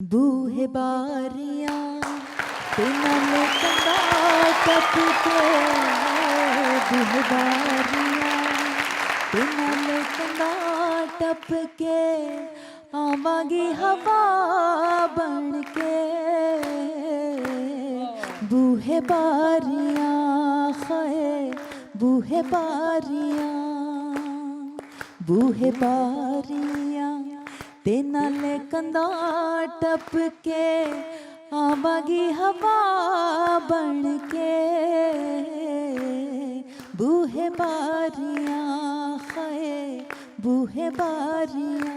बूहे बारियां बिना में कंधा टपके, बूहे बारियां बिना में कंधा टपके, आवागी हवा बन के। बूहे बारियां खाए बूहे बारियां, बूहे बारियां ते नाले कंधा टपके, आवागी हवा बन के। बूहे बारियां खाए बूहे बारियां,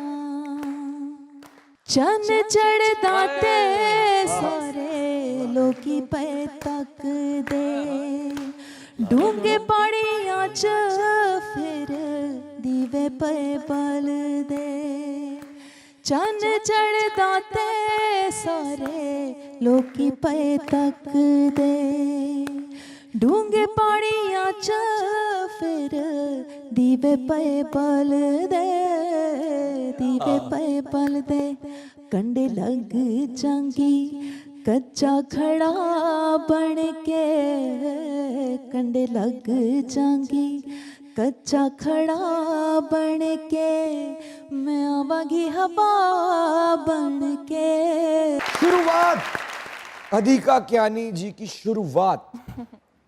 चन चढ़दा ते सारे लोकी पे तक दे, डूंगे पानियां च फिर दीवे पे बल दे। चन चढ़दा ते सारे लोकी पे तक दे, डूंगे पानियां च फिर दीवे पे बल दे, दीवे पे बल दे। कंडे लग जांगी कच्चा खड़ा बन के, कंडे लग जांगी कच्चा खड़ा बन के, मैं आवागी हवा बन के। शुरुआत अधिका कियानी जी की शुरुआत,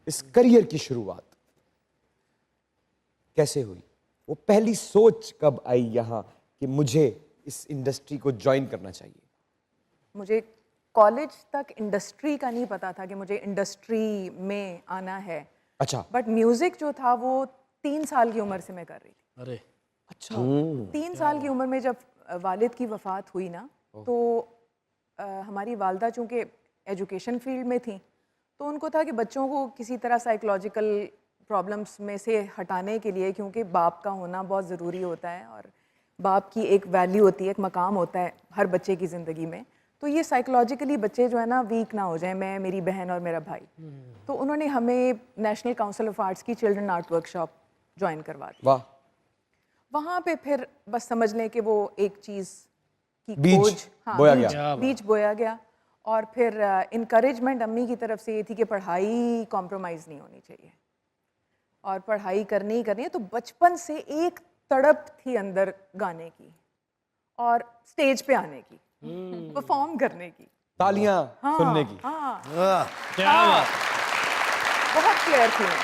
इस करियर की शुरुआत कैसे हुई? वो पहली सोच कब आई यहाँ कि मुझे इस इंडस्ट्री को ज्वाइन करना चाहिए? मुझे कॉलेज तक इंडस्ट्री का नहीं पता था कि मुझे इंडस्ट्री में आना है। अच्छा। बट म्यूजिक जो था वो 3 साल की उम्र से मैं कर रही थी। अरे अच्छा। 3 साल की उम्र में जब वालिद की वफ़ात हुई ना, तो हमारी वालदा चूँकि एजुकेशन फील्ड में थी, तो उनको था कि बच्चों को किसी तरह साइकोलॉजिकल प्रॉब्लम्स में से हटाने के लिए, क्योंकि बाप का होना बहुत ज़रूरी होता है और बाप की एक वैल्यू होती है, एक मकाम होता है हर बच्चे की ज़िंदगी में। तो ये साइकोलॉजिकली बच्चे जो है ना वीक ना हो जाएं, मैं, मेरी बहन और मेरा भाई। तो उन्होंने हमें नेशनल काउंसिल ऑफ आर्ट्स की चिल्ड्रन आर्ट वर्कशॉप ज्वाइन करवा दी। वाह। वहाँ पे फिर बस समझ लें कि वो एक चीज़ की बीज खोज, हाँ, बोया गया। बीज बोया गया। और फिर इनकरेजमेंट अम्मी की तरफ से ये थी कि पढ़ाई कॉम्प्रोमाइज़ नहीं होनी चाहिए और पढ़ाई करनी ही करनी है। तो बचपन से एक तड़प थी अंदर गाने की और स्टेज पे आने की, परफॉर्म करने की, तालियां सुनने की। हाँ, क्या बात। बहुत क्लियर थी मैं।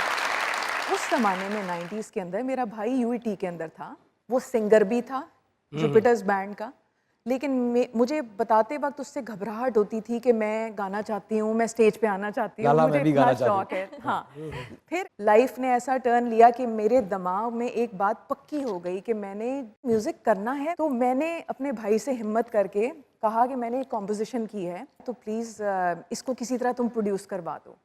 उस जमाने में 90s के अंदर मेरा भाई यूईटी के अंदर था, वो सिंगर भी था जुपिटर्स बैंड का, लेकिन मुझे बताते वक्त उससे घबराहट होती थी कि मैं गाना चाहती हूँ, मैं स्टेज पे आना चाहती हूँ, मुझे इतना शौक है। हाँ। फिर लाइफ ने ऐसा टर्न लिया कि मेरे दिमाग में एक बात पक्की हो गई कि मैंने म्यूज़िक करना है। तो मैंने अपने भाई से हिम्मत करके कहा कि मैंने एक कॉम्पोजिशन की है, तो प्लीज़ इसको किसी तरह तुम प्रोड्यूस करवा दो।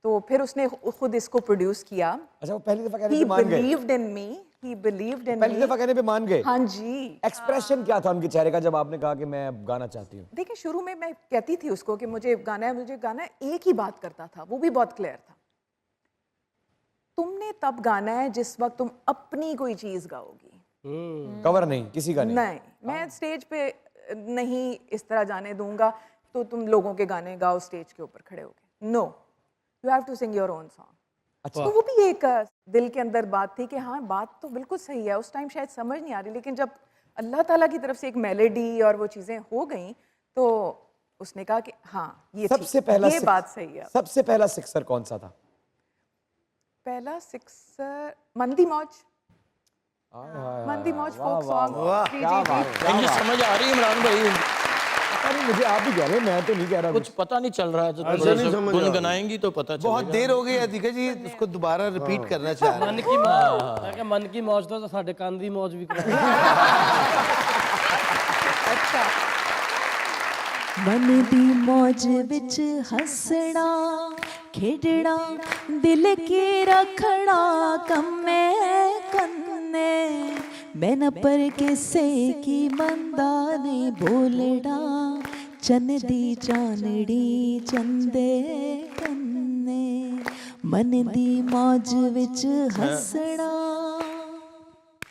तो फिर उसने खुद इसको प्रोड्यूस किया। अच्छा, वो पहली दफा कहने पे मान गए? He believed in me, he believed in पहली me। दफा कहने पे मान गए? हाँ जी। एक्सप्रेशन क्या था उनके चेहरे का जब आपने कहा कि मैं अब गाना चाहती हूँ? देखिए, शुरू में मैं कहती थी उसको कि मुझे गाना है, मुझे गाना है, एक ही बात करता था, वो भी बहुत क्लियर था, तुमने तब गाना है जिस वक्त तुम अपनी कोई चीज गाओगी। कवर नहीं, किसी का नहीं। नहीं, मैं स्टेज पे नहीं इस तरह जाने दूंगा तो तुम लोगों के गाने गाओ स्टेज के ऊपर खड़े होके। No, you have to sing your own song. अच्छा। तो वो भी एक दिल के अंदर बात थी कि हाँ, बात तो बिल्कुल सही है। उस टाइम शायद समझ नहीं आ रही, लेकिन जब अल्लाह ताला की तरफ से एक मेलोडी और वो चीज़ें हो गई तो उसने कहा कि हाँ, ये सबसे पहला ये बात सही है। सबसे पहला सिक्सर कौन सा था? पहला सिक्सर मंदी मौज, मंदी मौज फोक सॉन्ग। क्या बात। इनकी समझ आ रही है इमरान भाई? अरे मुझे आप ही कह रहे हैं, मैं तो नहीं कह रहा कुछ पता नहीं चल रहा है, तो ऐसा नहीं समझ आ रहा। गुनगुनाएंगी तो पता चलेगा। बहुत देर हो गई अधिका जी, उसको दोबारा रिपीट करना चाह रहे हैं। मन की मौज, मैं क्या मन की मौज तो साढ़े कान दी मौज भी करा। अच्छा। मन दी मौज विच हसना खेडना, दिल की रखना कम्मे कन्ने, मैं न पर किसे की मंदा नहीं बोलना, चन दी जानड़ी चंदे कन्ने, मन दी मौज विच हसना।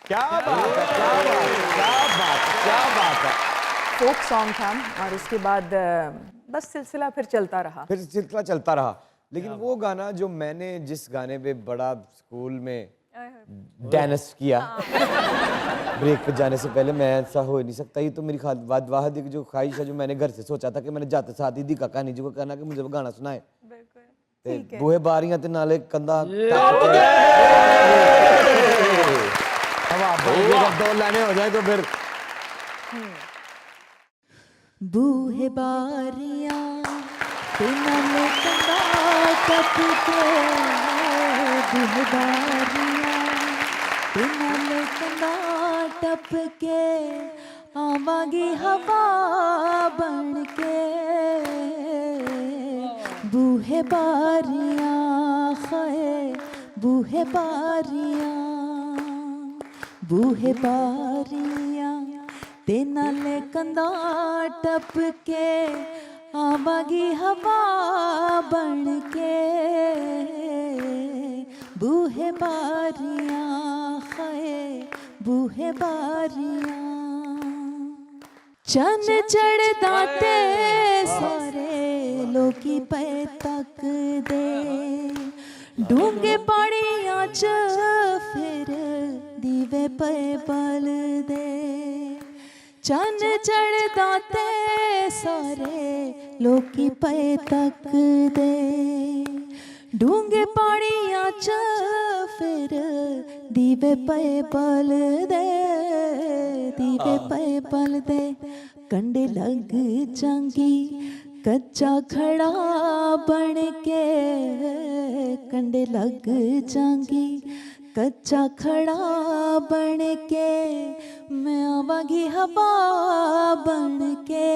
क्या बात है, क्या बात है, क्या बात है, क्या बात है। फोक सॉन्ग था और उसके बाद बस सिलसिला फिर चलता रहा। फिर सिलसिला चलता रहा। लेकिन वो गाना जो मैंने जिस गाने पे बड़ा स्कूल में डांस किया ब्रेक पे जाने से पहले, मैं ऐसा हो ही नहीं सकता। ये तो मेरी वाहद एक जो ख्वाहिश है, जो मैंने घर से सोचा था कि मैंने जाते साथ ही दी कहानी जी को कहना कि मुझे वो गाना सुनाए। ते बूहे बारियां ते नाले कंधा दो लाने हो जाए तो फिर बूहे बारियां ते नाले कंधा टपके, बूहे बारियां ते नाले कंधा टपके, आवांगी हवा बन के। बूहे बारियां खाए बूहे बारियां, बूहे बारियां ते नाले कंधा टपके, आवांगी हवा बन के। बूहे बारियां खाए बूहे बारियां, चन चढ़दा ते सारे लोकी पे तक दे, डूंगे पानियां च फिर दीवे पे बल दे। चन चढ़दा ते सारे लोकी पे तक दे, डूंगे पानियां च फिर दीवे पे बल दे, दीवे पे बल दे। कंडे लग जांगी कच्चा खड़ा बन के, कंडे लग जांगी कच्चा खड़ा बन के, मैं आवांगी हवा बन के।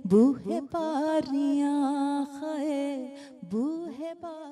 बूहे बारियां खाए बूहे बारियां।